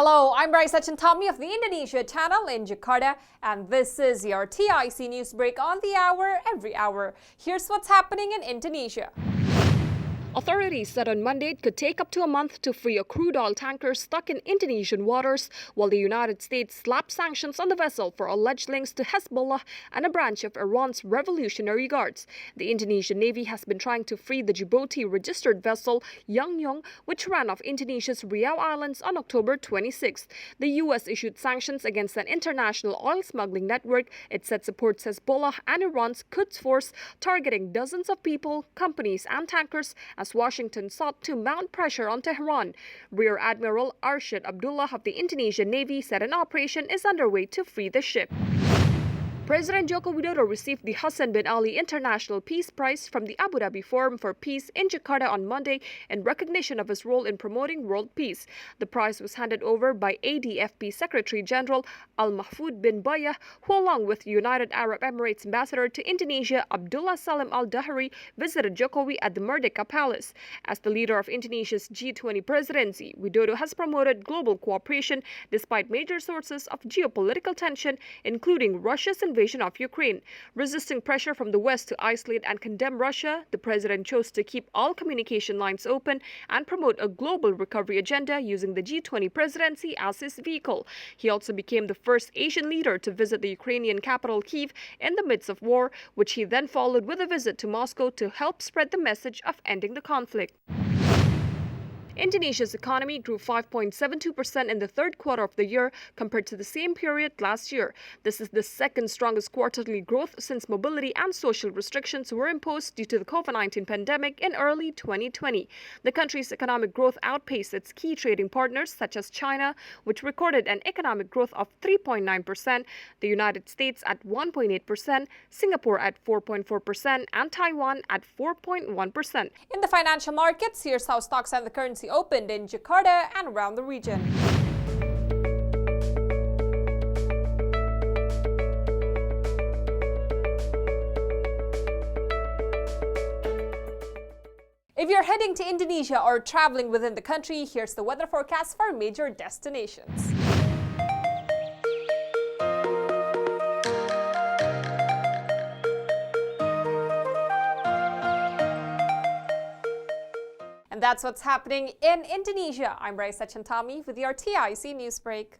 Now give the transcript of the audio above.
Hello, I'm Raisa Chantami of the Indonesia channel in Jakarta, and this is your TIC news break on the hour, every hour. Here's what's happening in Indonesia. Authorities said on Monday it could take up to a month to free a crude oil tanker stuck in Indonesian waters, while the United States slapped sanctions on the vessel for alleged links to Hezbollah and a branch of Iran's Revolutionary Guards. The Indonesian Navy has been trying to free the Djibouti-registered vessel Yangyong, which ran off Indonesia's Riau Islands on October 26th. The U.S. issued sanctions against an international oil smuggling network it said supports Hezbollah and Iran's Quds Force, targeting dozens of people, companies, and tankers as Washington sought to mount pressure on Tehran. Rear Admiral Arshad Abdullah of the Indonesian Navy said an operation is underway to free the ship. President Joko Widodo received the Hassan bin Ali International Peace Prize from the Abu Dhabi Forum for Peace in Jakarta on Monday in recognition of his role in promoting world peace. The prize was handed over by ADFP Secretary General Al-Mahfoud bin Bayah, who along with United Arab Emirates Ambassador to Indonesia Abdullah Salim Al-Dahri visited Jokowi at the Merdeka Palace. As the leader of Indonesia's G20 presidency, Widodo has promoted global cooperation despite major sources of geopolitical tension, including Russia's invasion of Ukraine. Resisting pressure from the West to isolate and condemn Russia, the president chose to keep all communication lines open and promote a global recovery agenda using the G20 presidency as his vehicle. He also became the first Asian leader to visit the Ukrainian capital Kyiv in the midst of war, which he then followed with a visit to Moscow to help spread the message of ending the conflict. Indonesia's economy grew 5.72% in the third quarter of the year compared to the same period last year. This is the second strongest quarterly growth since mobility and social restrictions were imposed due to the COVID-19 pandemic in early 2020. The country's economic growth outpaced its key trading partners such as China, which recorded an economic growth of 3.9%, the United States at 1.8%, Singapore at 4.4%, and Taiwan at 4.1%. In the financial markets, here's how stocks and the currency opened in Jakarta and around the region. If you're heading to Indonesia or traveling within the country, here's the weather forecast for major destinations. And that's what's happening in Indonesia. I'm Raisa Chantami with your TIC News Break.